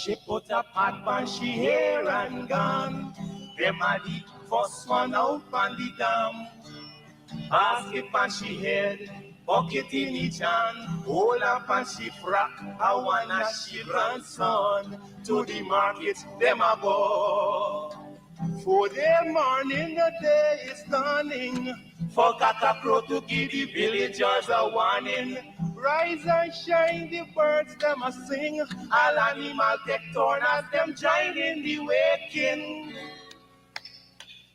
She put a pot on she hair and gone. Them a the first one out on the dam. Basket on she head, bucket in each hand, hold up on she frack, I wanna she grandson. To the market, them a go. For the morning, the day is dawning. For Crow to give the villagers a warning. Rise and shine, the birds them a sing. All animal take turn as them join in the waking.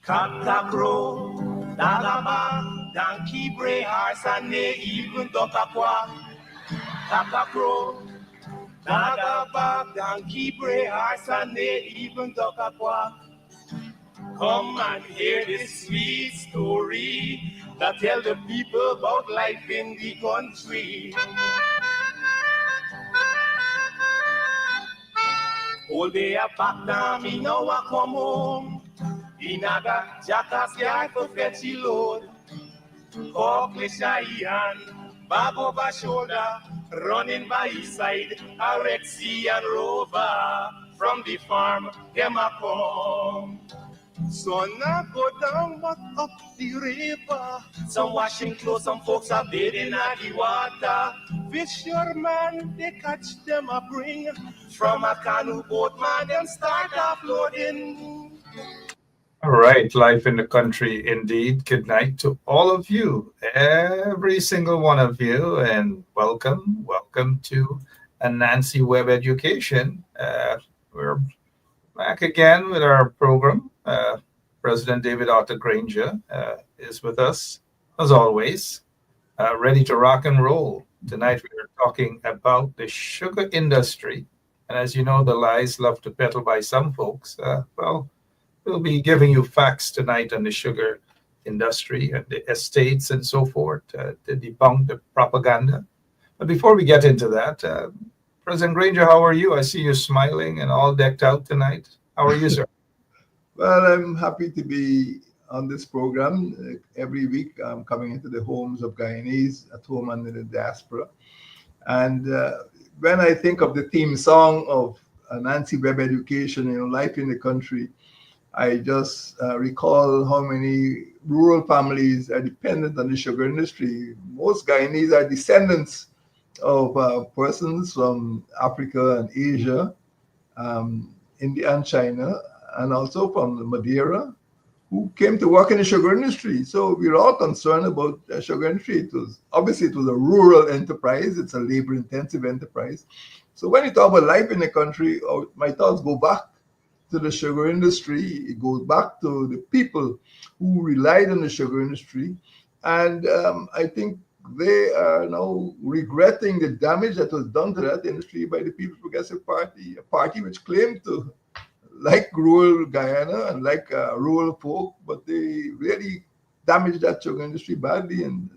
Crow, dagaba, donkey bray, horse and they even duck a quack. Crow, dagaba, donkey bray, horse and they even duck a quack. Come and hear this sweet story that tell the people about life in the country. All day a back down, me now a come home. Inaga, jackass guy for fetchy load. Cockle shy hand, bag over shoulder, running by his side, a Rexy and Rover. From the farm, them a come. Sun a go down, but up the river. Some washing clothes, some folks are bathing at the water. Fisherman, they catch them a bring. From a canoe boat, man, them start offloading. All right, life in the country indeed. Good night to all of you, every single one of you, and welcome to Anansi Web Education. We're back again with our program. President David Arthur Granger is with us, as always, ready to rock and roll. Tonight we are talking about the sugar industry. And as you know, the lies love to peddle by some folks. We'll be giving you facts tonight on the sugar industry and the estates and so forth to debunk the propaganda. But before we get into that, President Granger, how are you? I see you smiling and all decked out tonight. How are you, sir? Well, I'm happy to be on this program. Every week I'm coming into the homes of Guyanese at home and in the diaspora. And when I think of the theme song of Anansi Web Education, life in the country, I just recall how many rural families are dependent on the sugar industry. Most Guyanese are descendants of persons from Africa and Asia, India and China, and also from Madeira, who came to work in the sugar industry. So we're all concerned about the sugar industry. It was a rural enterprise. It's a labor-intensive enterprise. So when you talk about life in the country, my thoughts go back to the sugar industry. It goes back to the people who relied on the sugar industry. And I think they are now regretting the damage that was done to that industry by the People's Progressive Party, a party which claimed to like rural Guyana and like rural folk, but they really damaged that sugar industry badly. And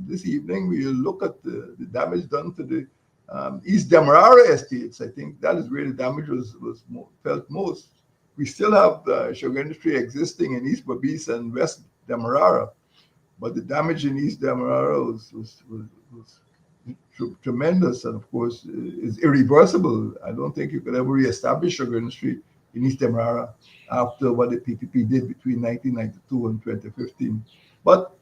this evening we will look at the damage done to the East Demerara estates. I think that is where the damage was felt most. We still have the sugar industry existing in East Babis and West Demerara, but the damage in East Demerara was tremendous, and of course is irreversible. I don't think you could ever reestablish sugar industry in East Demerara after what the PPP did between 1992 and 2015. But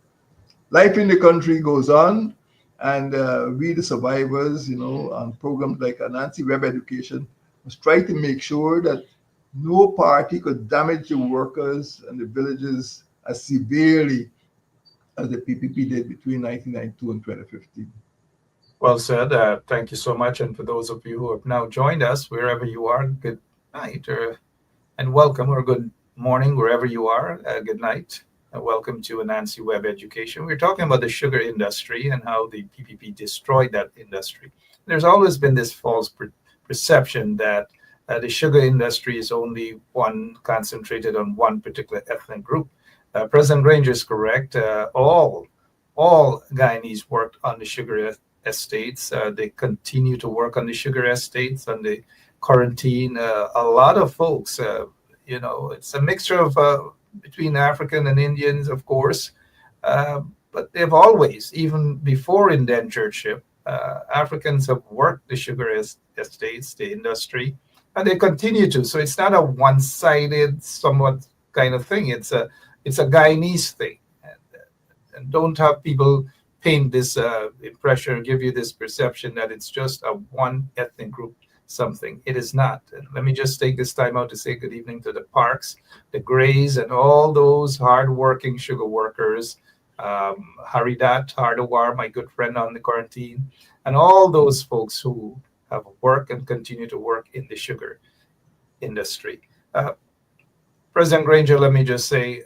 life in the country goes on, and we, the survivors, on programs like Anansi Web Education, must try to make sure that no party could damage the workers and the villages as severely as the PPP did between 1992 and 2015. Well said. Thank you so much. And for those of you who have now joined us, wherever you are, good night and welcome, or good morning, wherever you are. Good night. Welcome to Anansi Web Education. We're talking about the sugar industry and how the PPP destroyed that industry. There's always been this false perception that the sugar industry is only concentrated on one particular ethnic group. President Granger is correct. All Guyanese worked on the sugar estates. They continue to work on the sugar estates, on the quarantine. A lot of folks, it's a mixture of between African and Indians, of course, but they've always, even before indentureship, Africans have worked the sugar estates, the industry. and they continue to. So it's not a one-sided, somewhat kind of thing. It's a Guyanese thing, and don't have people paint this impression, give you this perception that it's just a one ethnic group something. It is not. And let me just take this time out to say good evening to the Parks, the Grays, and all those hardworking sugar workers. Haridat, Hardawar, my good friend on the quarantine, and all those folks who have worked and continue to work in the sugar industry. President Granger, let me just say,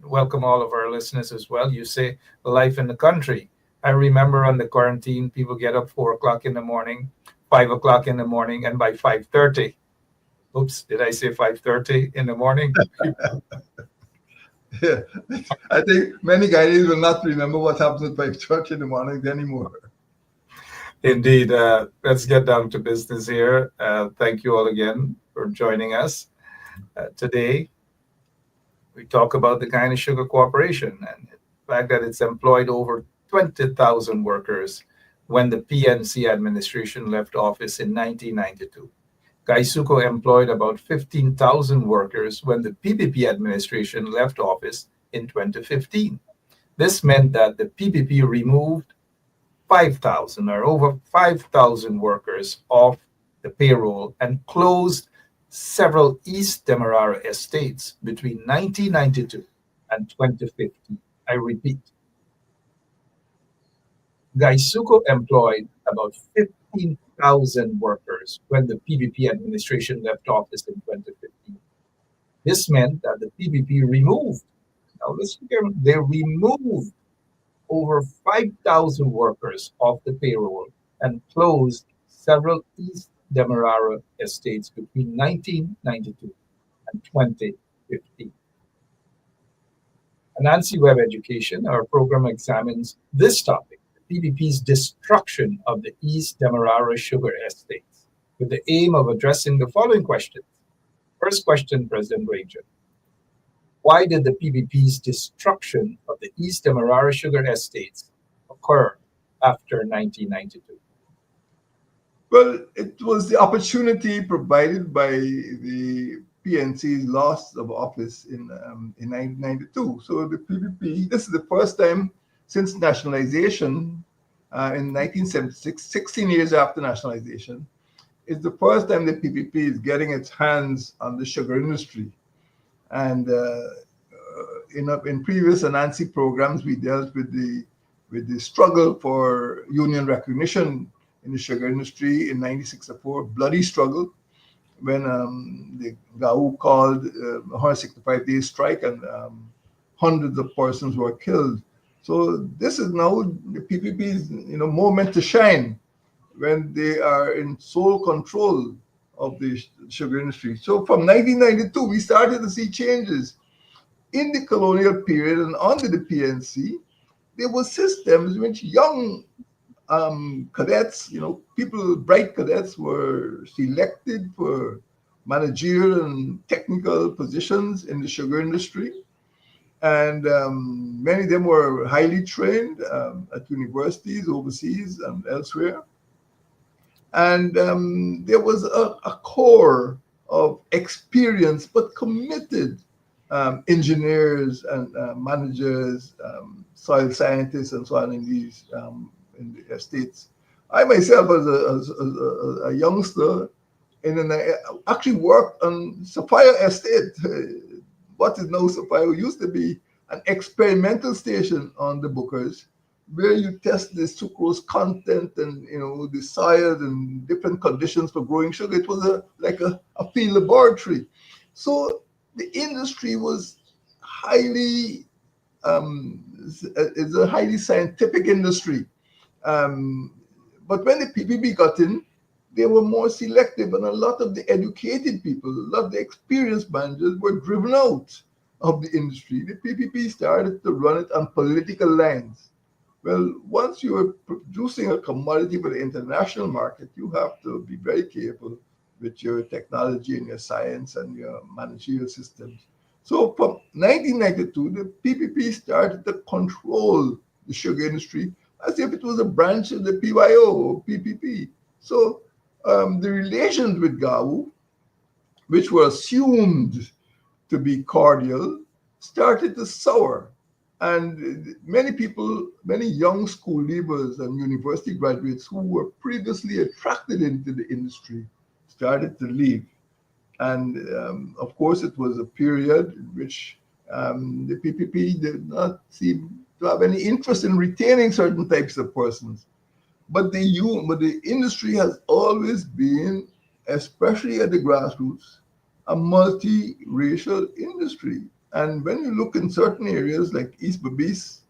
welcome all of our listeners as well. You say life in the country. I remember on the quarantine, people get up 4 o'clock in the morning, 5 o'clock in the morning, and by 5:30. Oops, did I say 5:30 in the morning? Yeah, I think many Guyanese will not remember what happens at 5:30 in the morning anymore. Indeed. Let's get down to business here. Thank you all again for joining us. Today, we talk about the Guyana Sugar Corporation and the fact that it's employed over 20,000 workers when the PNC administration left office in 1992. Gaisuco employed about 15,000 workers when the PPP administration left office in 2015. This meant that the PPP removed 5,000 or over 5,000 workers off the payroll and closed several East Demerara estates between 1992 and 2015. I repeat, Gaisuco employed about 15,000 workers when the PPP administration left office in 2015. This meant that the PPP removed, now listen carefully, they removed over 5,000 workers off the payroll and closed several East Demerara estates between 1992 and 2015. Anansi Web Education, our program examines this topic, the PPP's destruction of the East Demerara sugar estates, with the aim of addressing the following questions. First question, President Granger. Why did the PPP's destruction of the East Demerara sugar estates occur after 1992? Well, it was the opportunity provided by the PNC's loss of office in 1992. So the PPP, this is the first time since nationalization in 1976, 16 years after nationalization, it's the first time the PPP is getting its hands on the sugar industry. And in previous Anansi programs, we dealt with the struggle for union recognition in the sugar industry in 96-4, bloody struggle, when the GAU called a 165-day strike and hundreds of persons were killed. So this is now the PPP's moment to shine when they are in sole control of the sugar industry. So from 1992, we started to see changes. In the colonial period and under the PNC, there were systems in which young cadets, bright cadets were selected for managerial and technical positions in the sugar industry. And many of them were highly trained at universities overseas and elsewhere. And there was a core of experienced but committed engineers and managers, soil scientists, and so on in these in the estates. I myself, as a youngster, actually worked on Sapphire Estate. What is now Sapphire used to be an experimental station on the Bookers, where you test the sucrose content and the soil and different conditions for growing sugar. It was like a field laboratory. So the industry was highly it's a highly scientific industry. But when the PPP got in, they were more selective, and a lot of the educated people, a lot of the experienced managers were driven out of the industry. The PPP started to run it on political lines. Well, once you are producing a commodity for the international market, you have to be very careful with your technology and your science and your managerial systems. So from 1992, the PPP started to control the sugar industry as if it was a branch of the PYO or PPP. So the relations with GAU which were assumed to be cordial, started to sour. And many people, many young school leavers and university graduates who were previously attracted into the industry started to leave. And of course, it was a period in which the PPP did not seem to have any interest in retaining certain types of persons. But the industry has always been, especially at the grassroots, a multi-racial industry. And when you look in certain areas like East Babis,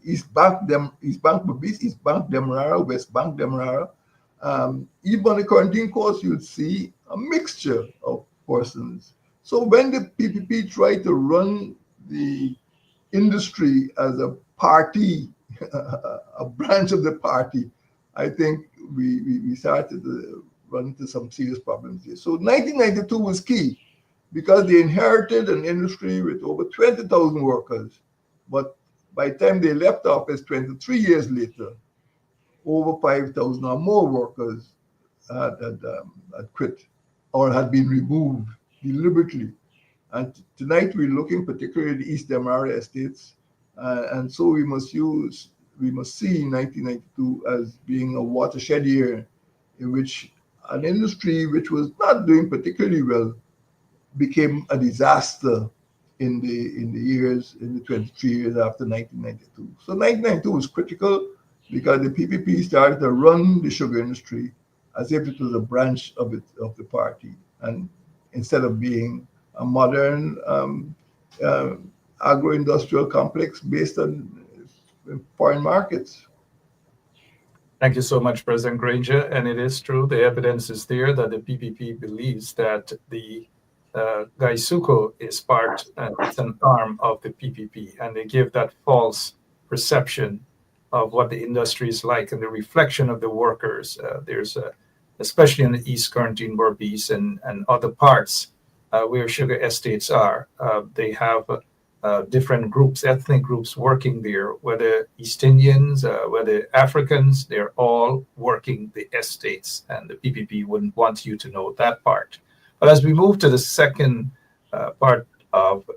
East Bank Babis, East Bank Demerara, West Bank Demerara, even on the quarantine course, you'd see a mixture of persons. So when the PPP tried to run the industry as a party, a branch of the party, I think we started to run into some serious problems here. So 1992 was key because they inherited an industry with over 20,000 workers. But by the time they left office 23 years later, over 5,000 or more workers had quit or had been removed deliberately. And tonight we're looking particularly at the East Demerara estates, and so we must see 1992 as being a watershed year in which an industry which was not doing particularly well became a disaster in the 23 years after 1992. So 1992 was critical because the PPP started to run the sugar industry as if it was a branch of the party, and instead of being a modern agro-industrial complex based on foreign markets. Thank you so much, President Granger. And it is true, the evidence is there that the PPP believes that the Gaisuco is part, it's an arm of the PPP, and they give that false perception of what the industry is like and the reflection of the workers. There's especially in the East Quarantine Berbice and other parts where sugar estates are, they have different groups, ethnic groups working there, whether East Indians, whether Africans, they're all working the estates, and the PPP wouldn't want you to know that part. But as we move to the second part of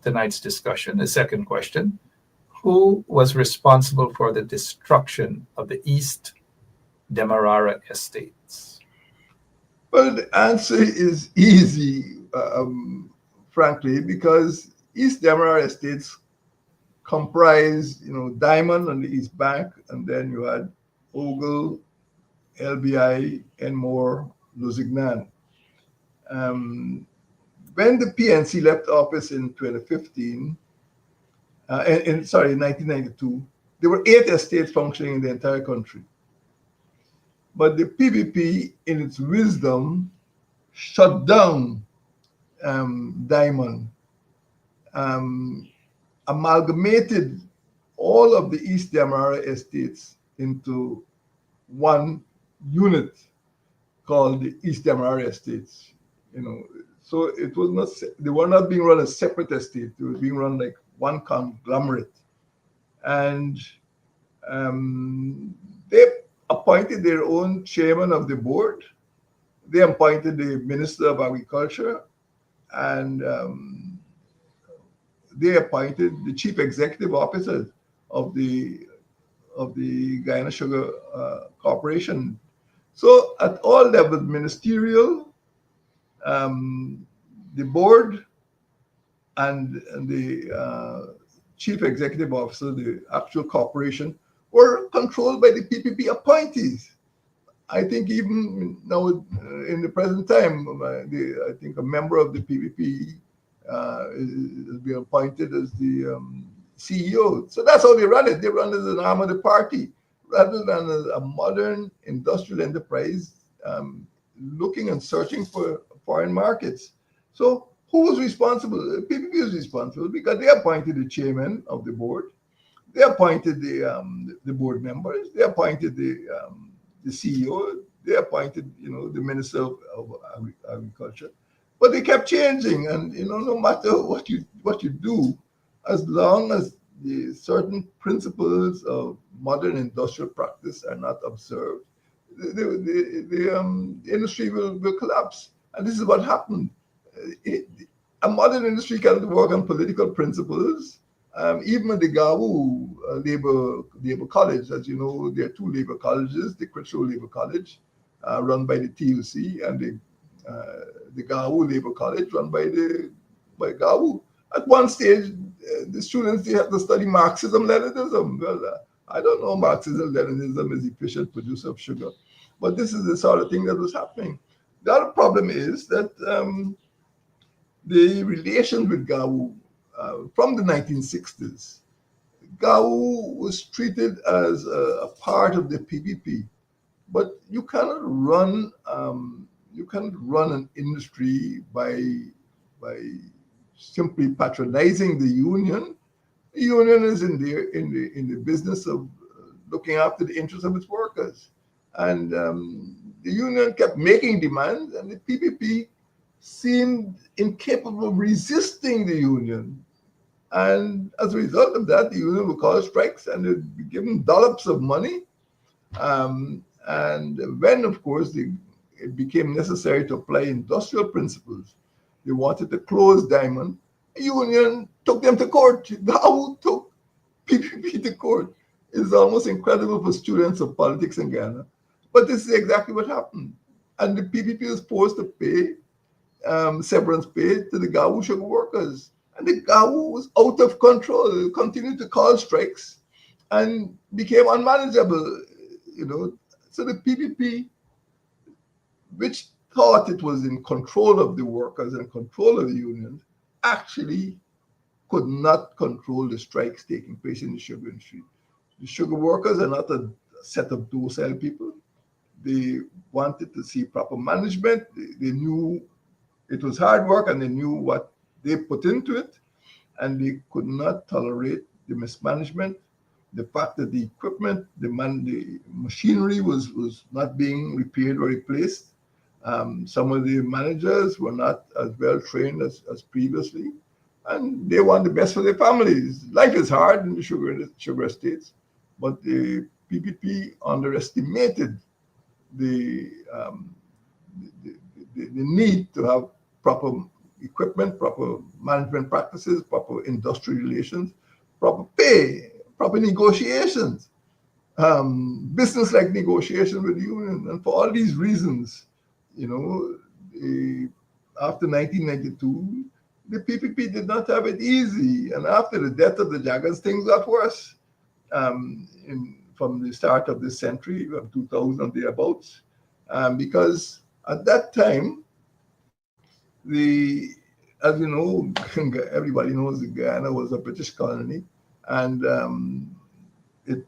tonight's discussion, the second question, who was responsible for the destruction of the East Demerara estates? Well, the answer is easy, frankly, because East Demerara estates comprise, Diamond on the East Bank, and then you had Ogle, LBI, and more Lusignan. When the PNC left office in 2015, in 1992, there were 8 estates functioning in the entire country. But the PPP, in its wisdom, shut down Diamond, amalgamated all of the East Demerara estates into one unit called the East Demerara estates. So it was not, they were not being run as separate estates. They were being run like one conglomerate. And they appointed their own chairman of the board. They appointed the Minister of Agriculture, and they appointed the chief executive officers of the Guyana Sugar Corporation. So at all levels, ministerial, the board, and the chief executive officer, the actual corporation, were controlled by the PPP appointees. I think even now, in the present time, I think a member of the PPP is being appointed as the CEO. So that's how they run it. They run it as an arm of the party, rather than as a modern industrial enterprise looking and searching for foreign markets. So who was responsible? PPP was responsible because they appointed the chairman of the board. They appointed the board members. They appointed the CEO. They appointed, the Minister of Agriculture. But they kept changing, and no matter what you do, as long as the certain principles of modern industrial practice are not observed, the industry will collapse. And this is what happened. A modern industry cannot work on political principles. Even at the Gawu Labor College, as you know, there are two labor colleges, the Critchlow Labor College, run by the TUC, and the Gawu Labor College, run by Gawu. At one stage, the students, they had to study Marxism-Leninism. Well, I don't know Marxism-Leninism is efficient producer of sugar, but this is the sort of thing that was happening. The other problem is that the relations with Gawu from the 1960s, Gawu was treated as a part of the PPP, but you cannot run an industry by simply patronizing the union. The union is in the business of looking after the interests of its workers, and the union kept making demands, and the PPP seemed incapable of resisting the union. And as a result of that, the union would call strikes and they'd be given dollops of money. And when, of course, it became necessary to apply industrial principles, they wanted to close Diamond, the union took them to court. Gawu took PPP to court. It's almost incredible for students of politics in Ghana. But this is exactly what happened. And the PPP was forced to pay severance pay to the Gawu sugar workers. And the Gawu was out of control. It continued to call strikes and became unmanageable, So the PPP, which thought it was in control of the workers and control of the unions, actually could not control the strikes taking place in the sugar industry. The sugar workers are not a set of docile people. They wanted to see proper management. They knew it was hard work and they knew what they put into it, and they could not tolerate the mismanagement, the fact that the equipment, the machinery was not being repaired or replaced. Some of the managers were not as well trained as previously, and they want the best for their families. Life is hard in the sugar estates, but the PPP underestimated the need to have proper equipment, proper management practices, proper industrial relations, proper pay, proper negotiations, business-like negotiations with the union. And for all these reasons, after 1992, the PPP did not have it easy. And after the death of the Jaggers, things got worse. From the start of this century, of 2000 thereabouts, because at that time, as you know, everybody knows that Guyana was a British colony, and it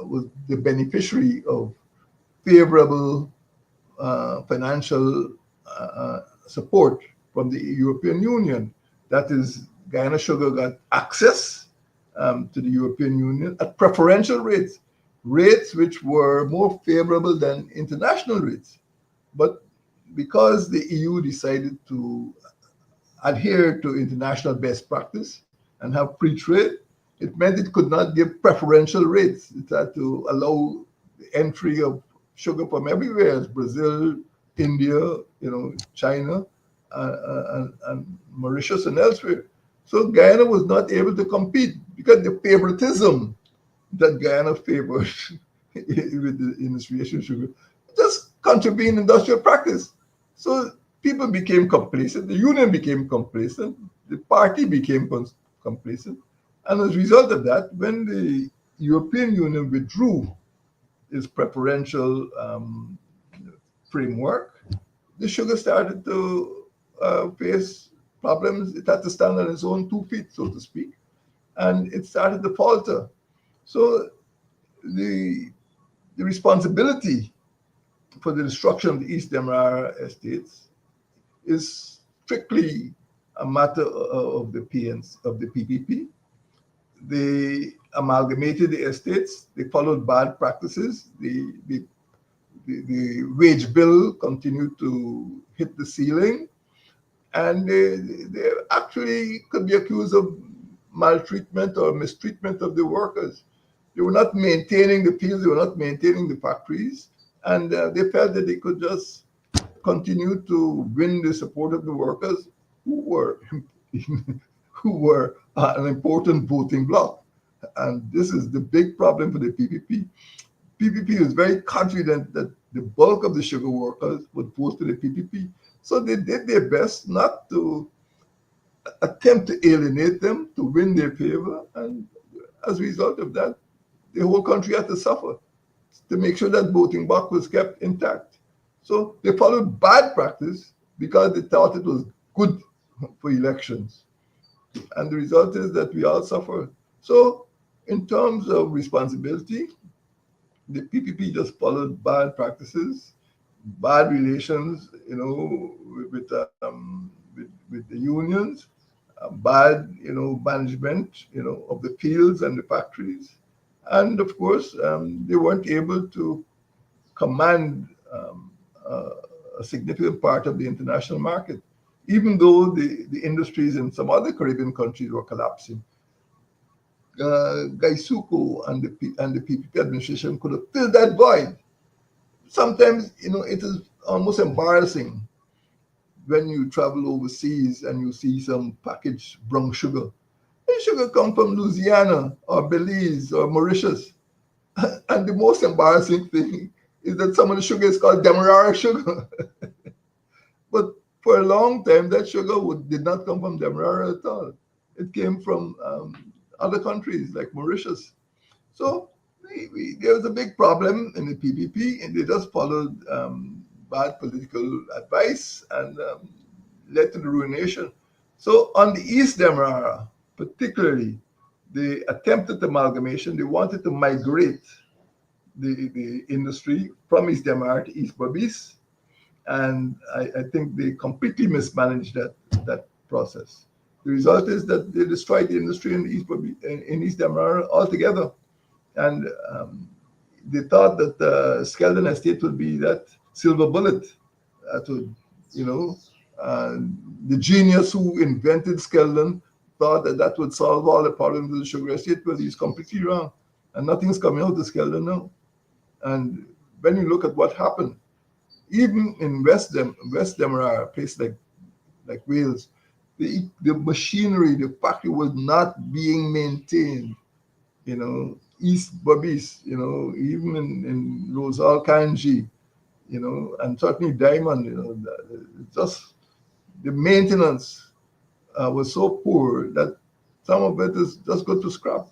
was the beneficiary of favorable financial support from the European Union. That is, Guyana Sugar got access to the European Union at preferential rates which were more favorable than international rates. But because the EU decided to adhere to international best practice and have free trade, it meant it could not give preferential rates. It had to allow the entry of sugar from everywhere, as Brazil, India, China, and Mauritius and elsewhere. So Guyana was not able to compete because the favoritism that Guyana favored in its relation to sugar just contravened industrial practice. So people became complacent, the union became complacent, the party became complacent. And as a result of that, when the European Union withdrew its preferential framework, the sugar started to face problems. It had to stand on its own 2 feet, so to speak, and it started to falter. So the responsibility for the destruction of the East Demerara estates is strictly a matter of the PPP. They amalgamated the estates. They followed bad practices. The wage bill continued to hit the ceiling, and they actually could be accused of maltreatment or mistreatment of the workers. They were not maintaining the fields. They were not maintaining the factories, and they felt that they could just continued to win the support of the workers who were who were an important voting bloc. And this is the big problem for the PPP. PPP was very confident that the bulk of the sugar workers would vote for the PPP. So they did their best not to attempt to alienate them, to win their favor. And as a result of that, the whole country had to suffer to make sure that voting bloc was kept intact. So they followed bad practice because they thought it was good for elections. And the result is that we all suffer. So in terms of responsibility, the PPP just followed bad practices, bad relations, with the unions, bad, management, of the fields and the factories, and of course, they weren't able to command a significant part of the international market, even though the industries in some other Caribbean countries were collapsing. Gaisuko and the PPP administration could have filled that void. Sometimes, it is almost embarrassing when you travel overseas and you see some packaged brown sugar. The sugar come from Louisiana or Belize or Mauritius. And the most embarrassing thing is that some of the sugar is called Demerara sugar. But for a long time, that sugar did not come from Demerara at all. It came from other countries like Mauritius. So there was a big problem in the PPP, and they just followed bad political advice and led to the ruination. So on the East Demerara, particularly, the attempted amalgamation, they wanted to migrate the industry from East Demerara to East Berbice, and I think they completely mismanaged that process. The result is that they destroyed the industry in East Demerara altogether. And they thought that the Skeldon estate would be that silver bullet. The genius who invented Skeldon thought that would solve all the problems of the sugar estate, but he's completely wrong. And nothing's coming out of Skeldon now. And when you look at what happened, even in West Demerara, a place like Wales, the machinery, the factory was not being maintained. East Berbice, even in Rosal Kanji, and certainly Diamond, just the maintenance was so poor that some of it is just good to scrap.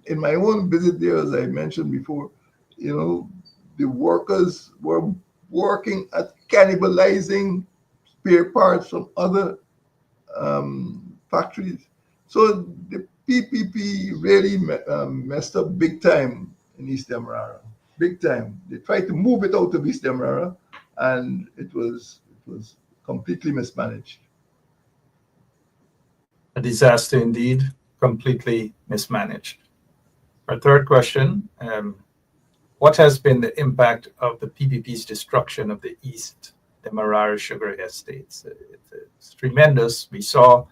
In my own visit there, as I mentioned before, the workers were working at cannibalizing spare parts from other factories. So the PPP really messed up big time in East Demerara, big time. They tried to move it out of East Demerara, and it was completely mismanaged. A disaster indeed, completely mismanaged. Our third question, what has been the impact of the PPP's destruction of the East Demerara sugar estates? It's tremendous. We saw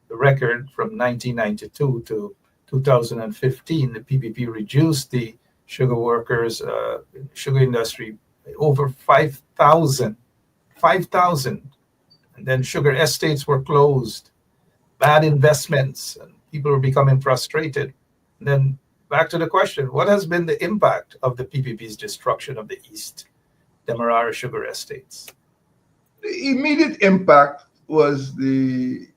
the record from 1992 to 2015, the PPP reduced the sugar workers, sugar industry by over 5,000. And then sugar estates were closed, bad investments, and people were becoming frustrated. And then back to the question, what has been the impact of the PPP's destruction of the East Demerara sugar estates? The immediate impact was the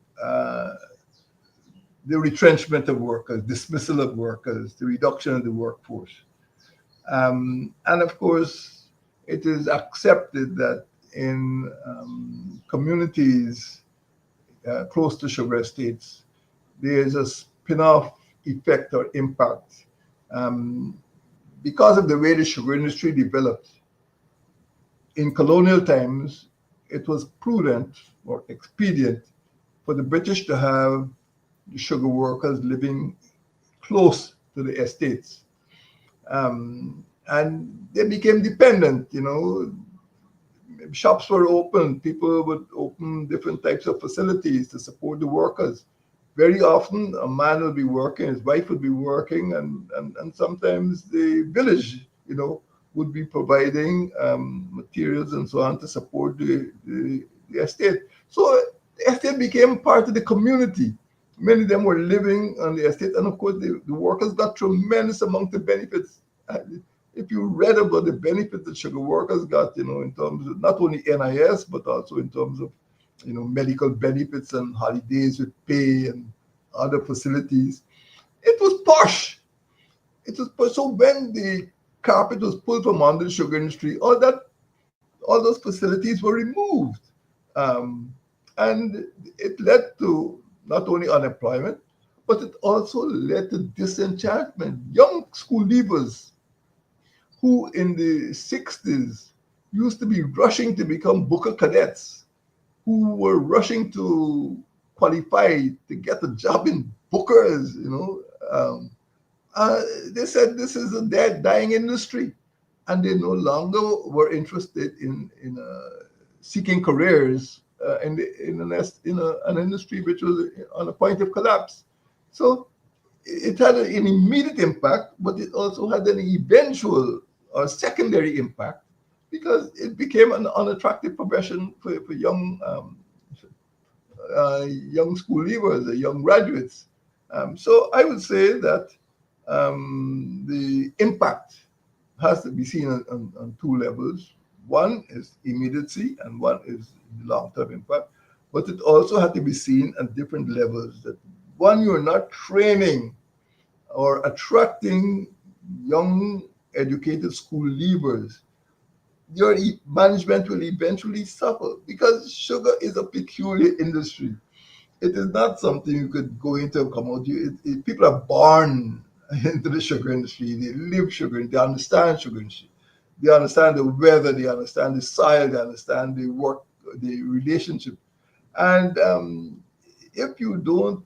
retrenchment of workers, dismissal of workers, the reduction of the workforce. And of course, it is accepted that in communities close to sugar estates, there is a spin-off effect or impact because of the way the sugar industry developed. In colonial times, it was prudent or expedient for the British to have the sugar workers living close to the estates. And they became dependent, Shops were open, people would open different types of facilities to support the workers. Very often, a man would be working, his wife would be working, and sometimes the village, would be providing materials and so on to support the estate. So the estate became part of the community. Many of them were living on the estate, and of course, the workers got tremendous amount of benefits. If you read about the benefits that sugar workers got, in terms of not only NIS, but also in terms of, medical benefits and holidays with pay and other facilities, it was posh. It was posh. So when the carpet was pulled from under the sugar industry, all those facilities were removed. And it led to not only unemployment, but it also led to disenchantment. Young school leavers who in the 60s used to be rushing to become Booker cadets, who were rushing to qualify to get a job in Booker's, they said this is a dead, dying industry. And they no longer were interested in seeking careers in an industry which was on a point of collapse. So it had an immediate impact, but it also had an eventual or secondary impact because it became an unattractive profession for young school leavers, young graduates. So I would say that the impact has to be seen on two levels. One is immediacy and one is long-term impact, but it also has to be seen at different levels. That one, you're not training or attracting young educated school leavers, your management will eventually suffer because sugar is a peculiar industry. It is not something you could go into and come out. People are born into the sugar industry. They live sugar. They understand sugar industry. They understand the weather. They understand the soil. They understand the work, the relationship. And if you don't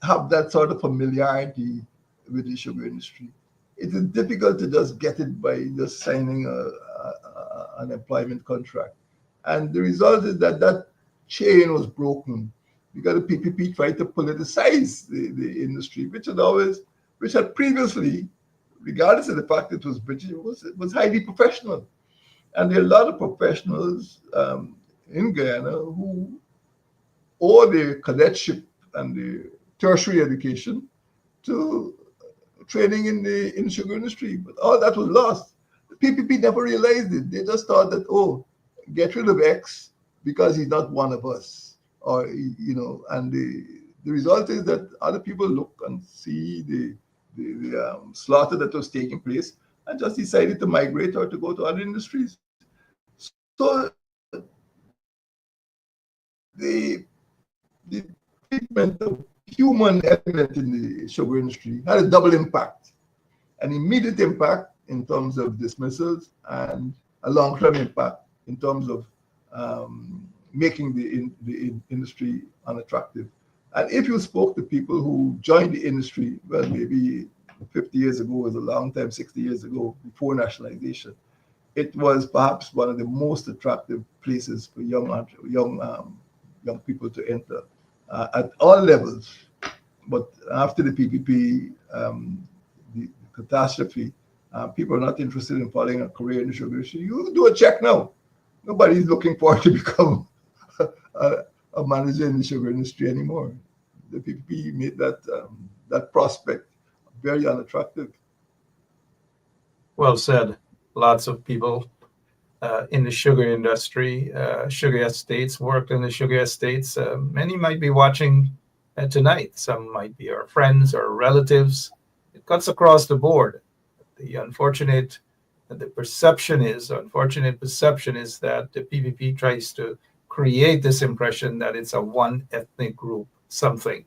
have that sort of familiarity with the sugar industry, it is difficult to just get it by just signing an employment contract. And the result is that chain was broken because the PPP tried to politicize the industry, which had previously, regardless of the fact it was British, it was highly professional. And there are a lot of professionals in Guyana who owe their cadetship and the tertiary education to training in the sugar industry. But all that was lost. The PPP never realized it. They just thought that, get rid of X because he's not one of us. Or, and the result is that other people look and see the slaughter that was taking place and just decided to migrate or to go to other industries. So the treatment of human element in the sugar industry had a double impact, an immediate impact in terms of dismissals and a long-term impact in terms of making the industry unattractive. And if you spoke to people who joined the industry, well, maybe 50 years ago was a long time, 60 years ago, before nationalization, it was perhaps one of the most attractive places for young people to enter at all levels. But after the PPP, the catastrophe, people are not interested in following a career in the sugar industry. You do a check now. Nobody's looking forward to become a manager in the sugar industry anymore. The PPP made that prospect very unattractive. Well said. Lots of people in the sugar industry, sugar estates, worked in the sugar estates. Many might be watching tonight. Some might be our friends or relatives. It cuts across the board. The unfortunate perception is that the PPP tries to create this impression that it's a one ethnic group something,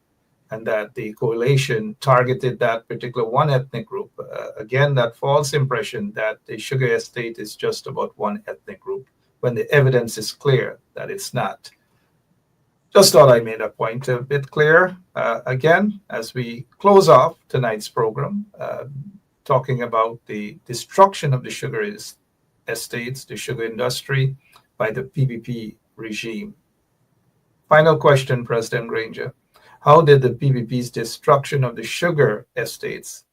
and that the coalition targeted that particular one ethnic group. Again, that false impression that the sugar estate is just about one ethnic group, when the evidence is clear that it's not. Just thought I made a point a bit clear. Again, as we close off tonight's program, talking about the destruction of the sugar estates, the sugar industry by the PPP regime. Final question, President Granger. How did the PPP's destruction of the sugar estates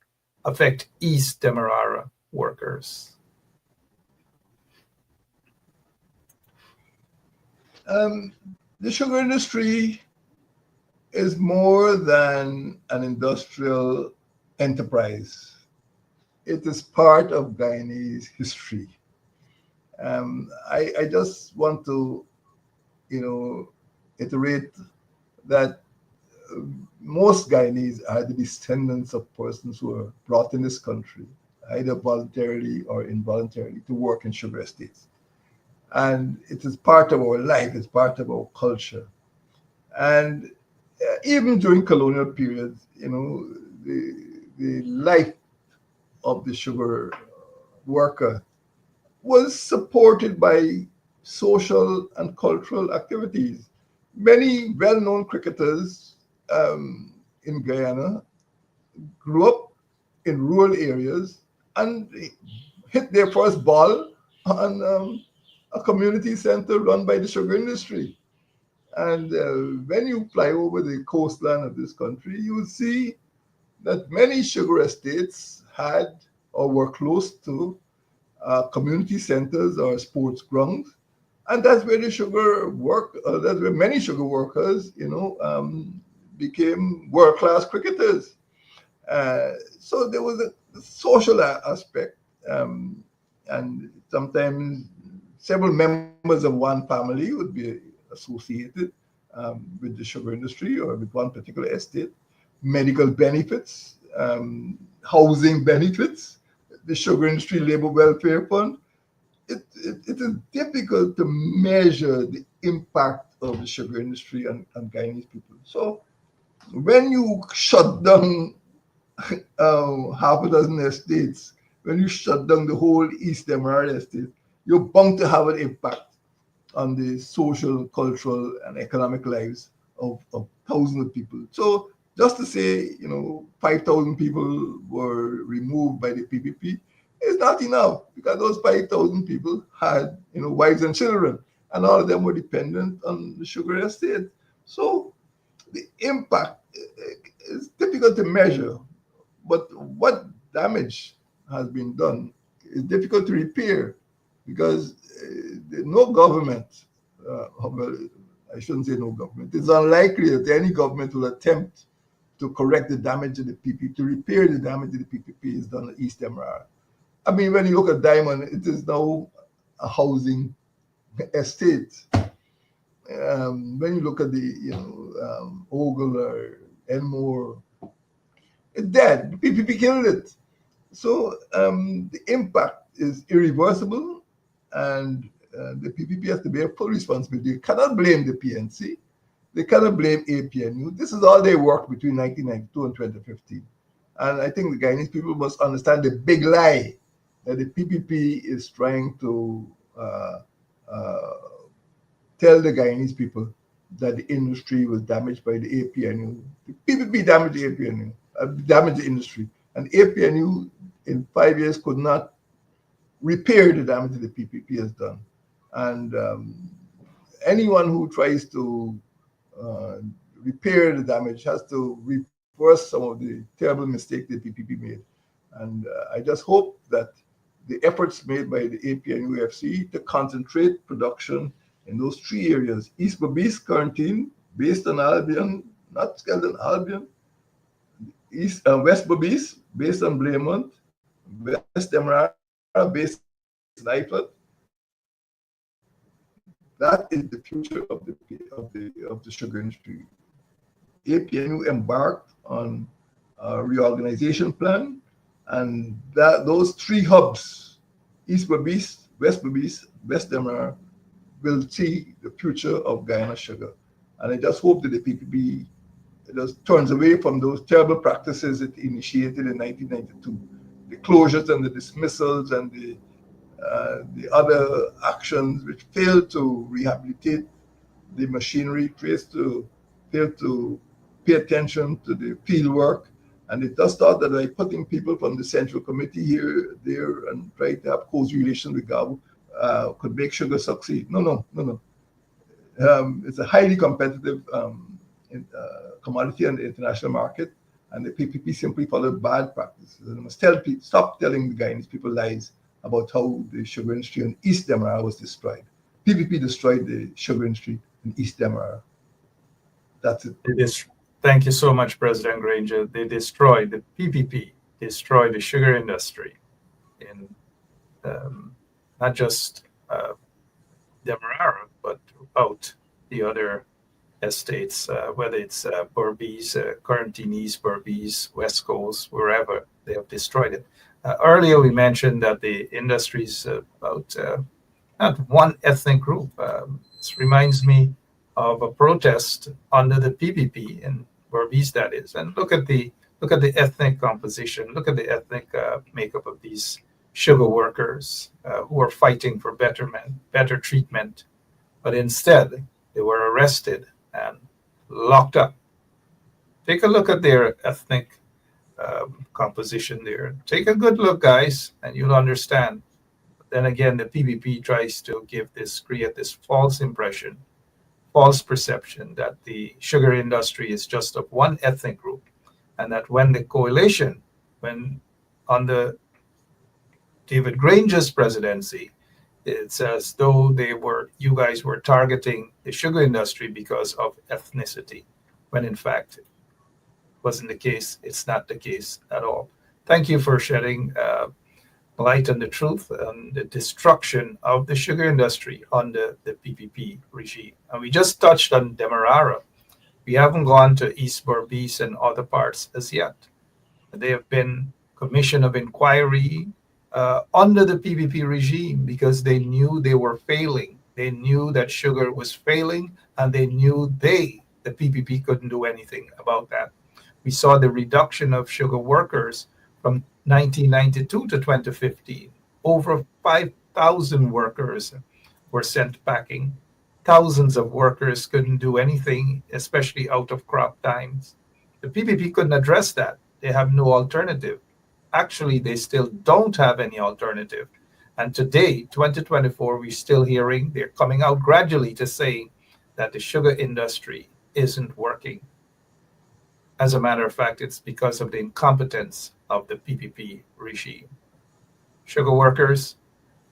affect East Demerara workers? The sugar industry is more than an industrial enterprise. It is part of Guyanese history. I just want to, iterate that most Guyanese are the descendants of persons who were brought in this country, either voluntarily or involuntarily, to work in sugar estates. And it is part of our life, it's part of our culture. And even during colonial periods, the life of the sugar worker was supported by social and cultural activities. Many well known cricketers in Guyana grew up in rural areas and hit their first ball on a community center run by the sugar industry. And when you fly over the coastline of this country, you will see that many sugar estates had or were close to community centers or sports grounds, and that's where the sugar work. That's where many sugar workers, became world-class cricketers. So there was a social aspect, and sometimes several members of one family would be associated with the sugar industry or with one particular estate. Medical benefits, housing benefits, the sugar industry labor welfare fund. It is difficult to measure the impact of the sugar industry on Guyanese people. So when you shut down half a dozen estates, when you shut down the whole East Emirate estate, you're bound to have an impact on the social, cultural, and economic lives of thousands of people. So just to say, 5,000 people were removed by the PPP is not enough, because those 5,000 people had, wives and children, and all of them were dependent on the sugar estate. So the impact is difficult to measure, but what damage has been done is difficult to repair, because no government, well, I shouldn't say no government, it's unlikely that any government will attempt to correct the damage of the PPP, to repair the damage of the PPP is done at East Emirate. I mean, when you look at Diamond, it is now a housing estate. When you look at the, Ogle or Elmore, it's dead. The PPP killed it. So the impact is irreversible, and the PPP has to bear full responsibility. You cannot blame the PNC. They cannot blame APNU. This is all they worked between 1992 and 2015. And I think the Guyanese people must understand the big lie that the PPP is trying to tell the Guyanese people, that the industry was damaged by the APNU. The PPP damaged the APNU, damaged the industry. And APNU in 5 years could not repair the damage that the PPP has done. And anyone who tries to repair the damage has to reverse some of the terrible mistakes the PPP made. And I just hope that the efforts made by the APNU UFC to concentrate production in those three areas, East Berbice quarantine, based on Albion, not Skeldon, Albion, West Berbice, based on Blaymont, West Demerara, based on Lyford. That is the future of the sugar industry. APNU embarked on a reorganization plan, and those three hubs, East Berbice, West Demerara, will see the future of Guyana sugar. And I just hope that the PPP just turns away from those terrible practices it initiated in 1992, the closures and the dismissals and the other actions which failed to rehabilitate the machinery, failed to pay attention to the field work. And it just thought that by putting people from the central committee here, there, and trying to have close relations with GABU could make sugar succeed. No. It's a highly competitive commodity on the international market, and the PPP simply followed bad practices. And I must stop telling the Guyanese people lies about how the sugar industry in East Demerara was destroyed. PPP destroyed the sugar industry in East Demerara. That's it. Thank you so much, President Granger. They destroyed the PPP, destroyed the sugar industry in not just Demerara, but out the other estates, whether it's Berbice, Corentinese, Berbice, West Coast, wherever they have destroyed it. Earlier, we mentioned that the industry is about not one ethnic group. This reminds me of a protest under the PPP in Berbice, that is. And look at the ethnic composition. Look at the ethnic makeup of these sugar workers who are fighting for better treatment, but instead they were arrested and locked up. Take a look at their ethnic composition there. Take a good look, guys, and you'll understand. But then again, the PPP tries to create this false impression, false perception that the sugar industry is just of one ethnic group, and that when the coalition, when under David Granger's presidency, it's as though you guys were targeting the sugar industry because of ethnicity, when in fact it wasn't the case. It's not the case at all. Thank you for shedding light on the truth and the destruction of the sugar industry under the PPP regime. And we just touched on Demerara. We haven't gone to East Berbice and other parts as yet. They have been commission of inquiry under the PPP regime because they knew they were failing. They knew that sugar was failing, and they knew the PPP couldn't do anything about that. We saw the reduction of sugar workers from 1992 to 2015. Over 5,000 workers were sent packing. Thousands of workers couldn't do anything, especially out of crop times. The PPP couldn't address that. They have no alternative. Actually, they still don't have any alternative. And today, 2024, we're still hearing, they're coming out gradually to say that the sugar industry isn't working. As a matter of fact, it's because of the incompetence of the PPP regime. Sugar workers,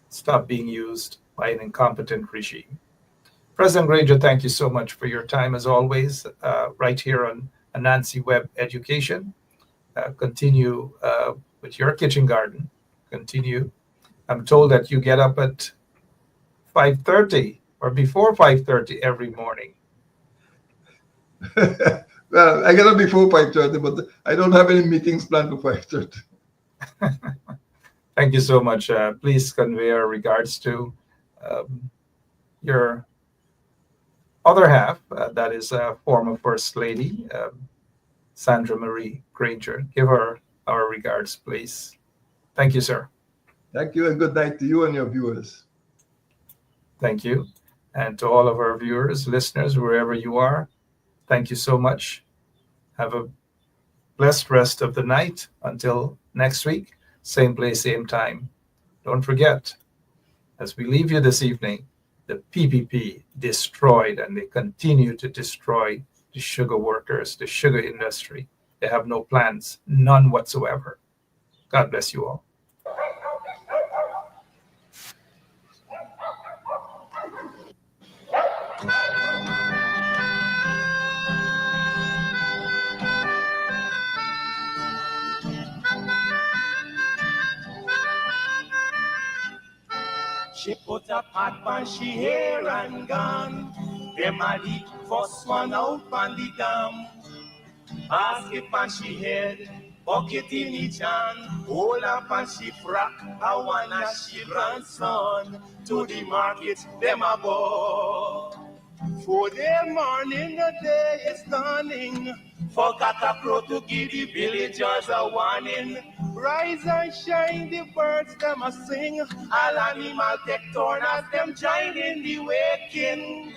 stop being used by an incompetent regime. President Granger, thank you so much for your time as always, right here on Anansi Web Education. Continue with your kitchen garden. Continue. I'm told that you get up at 5:30 or before 5:30 every morning. Well, I get up before 5:30, but I don't have any meetings planned for 5:30. Thank you so much. Please convey our regards to your other half, that is former First Lady, Sandra Marie Granger. Give her our regards, please. Thank you, sir. Thank you, and good night to you and your viewers. Thank you. And to all of our viewers, listeners, wherever you are, thank you so much. Have a blessed rest of the night until next week, same place, same time. Don't forget, as we leave you this evening, the PPP destroyed, and they continue to destroy the sugar workers, the sugar industry. They have no plans, none whatsoever. God bless you all. She put a pot on she hair and gone. Them a the first one out on the dam. Basket on she head, bucket in each hand. Hold up on she frock, I wanna she grandson. To the market, them a go. For the morning, the day is dawning. For cockacrow to give the villagers a warning. Rise and shine, the birds them a sing. All animal take turn as them join in the waking.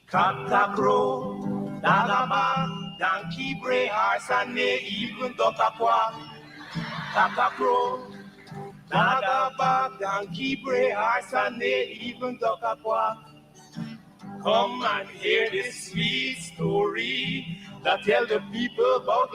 Cockacrow, dagaba, donkey, bray, horse, and they even duck a quack. Cockacrow, dagaba, donkey, bray, horse, and they even duck a quack. Come and hear this sweet story that tell the people about